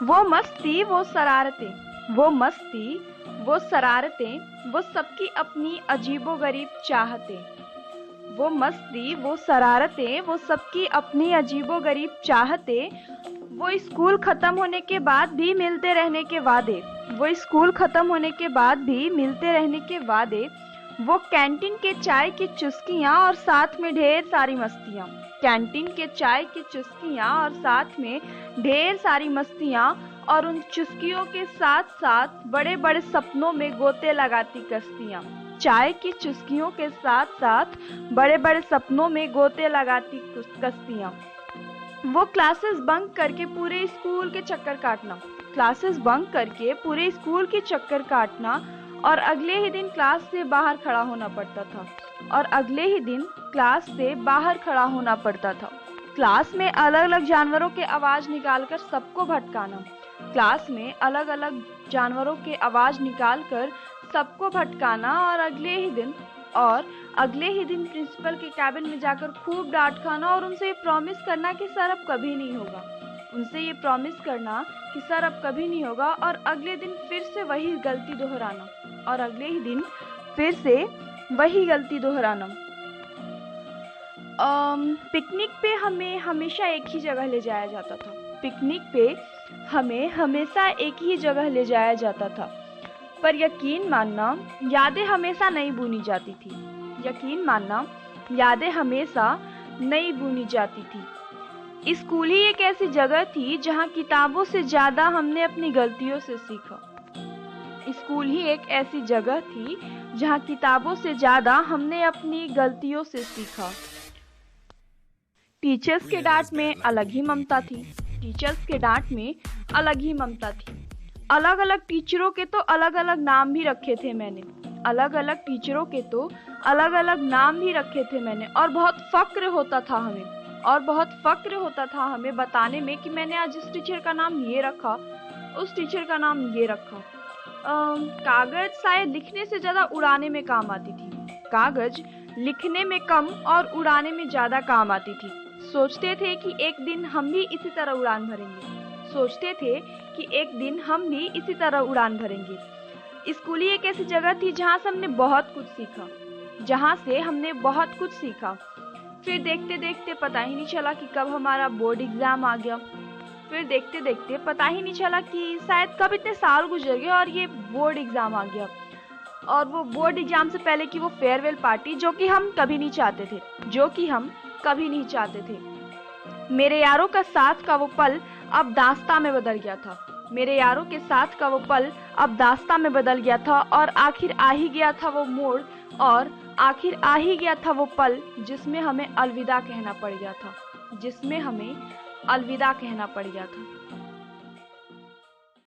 वो मस्ती वो शरारतें, वो मस्ती वो शरारतें, वो सबकी अपनी अजीबो-गरीब चाहतें। वो मस्ती वो शरारतें, वो सबकी अपनी अजीबो-गरीब चाहतें। वो स्कूल खत्म होने के बाद भी मिलते रहने के वादे, वो स्कूल खत्म होने के बाद भी मिलते रहने के वादे। वो कैंटीन के चाय की चुस्कियाँ और साथ में ढेर सारी मस्तियाँ, कैंटीन के चाय की चुस्कियाँ और साथ में ढेर सारी मस्तियाँ। और उन चुस्कियों के साथ साथ बड़े बड़े सपनों में गोते लगाती कश्तियाँ, चाय की चुस्कियों के साथ साथ बड़े बड़े सपनों में गोते लगाती कश्तियाँ। वो क्लासेस बंक करके पूरे स्कूल के चक्कर काटना, क्लासेस बंक करके पूरे स्कूल के चक्कर काटना। और अगले ही दिन क्लास से बाहर खड़ा होना पड़ता था, और अगले ही दिन क्लास से बाहर खड़ा होना पड़ता था। क्लास में अलग अलग जानवरों के आवाज़ निकालकर सबको भटकाना, क्लास में अलग अलग जानवरों के आवाज़ निकालकर सबको भटकाना। और अगले ही दिन प्रिंसिपल के कैबिन में जाकर खूब डांट खाना और उनसे ये प्रॉमिस करना कि सर अब कभी नहीं होगा, उनसे ये प्रॉमिस करना कि सर अब कभी नहीं होगा। और अगले दिन फिर से वही गलती दोहराना, और अगले ही दिन फिर से वही गलती दोहराना। पिकनिक पे हमें हमेशा एक ही जगह ले जाया जाता था, पिकनिक पे हमें हमेशा एक ही जगह ले जाया जाता था। पर यकीन मानना यादें हमेशा नई बुनी जाती थी, यकीन मानना यादें हमेशा नई बुनी जाती थी। स्कूल ही एक ऐसी जगह थी जहाँ किताबों से ज़्यादा हमने अपनी गलतियों से सीखा, स्कूल ही एक ऐसी जगह थी जहाँ किताबों से ज़्यादा हमने अपनी गलतियों से सीखा। टीचर्स के डांट में अलग ही ममता थी, टीचर्स के डांट में अलग ही ममता थी। अलग अलग टीचरों के तो अलग अलग नाम भी रखे थे मैंने, अलग अलग टीचरों के तो अलग अलग नाम भी रखे थे मैंने। और बहुत फ़क्र होता था हमें, और बहुत फ़क्र होता था हमें बताने में कि मैंने आज इस टीचर का नाम ये रखा, उस टीचर का नाम ये रखा। कागज़ शायद लिखने से ज़्यादा उड़ाने में काम आती थी, कागज़ लिखने में कम और उड़ाने में ज़्यादा काम आती थी। सोचते थे कि एक दिन हम भी इसी तरह उड़ान भरेंगे, सोचते थे कि एक दिन हम भी इसी तरह उड़ान भरेंगे। स्कूल ही एक ऐसी जगह थी जहाँ से हमने बहुत कुछ सीखा, जहाँ से हमने बहुत कुछ सीखा। फिर देखते देखते पता ही नहीं चला कि कब हमारा बोर्ड एग्ज़ाम आ गया, फिर देखते देखते पता ही नहीं चला कि शायद कब इतने साल गुजर गए और ये बोर्ड एग्ज़ाम आ गया। और वो बोर्ड एग्ज़ाम से पहले की वो फेयरवेल पार्टी जो कि हम कभी नहीं चाहते थे, जो कि हम कभी नहीं चाहते थे। मेरे यारों का साथ का वो पल अब दास्तां में बदल गया था, मेरे यारों के साथ का वो पल अब दास्तां में बदल गया था। और आखिर आ ही गया था वो मोड़, और आखिर आ ही गया था वो पल जिसमें हमें अलविदा कहना पड़ गया था, जिसमें हमें अलविदा कहना पड़ गया था।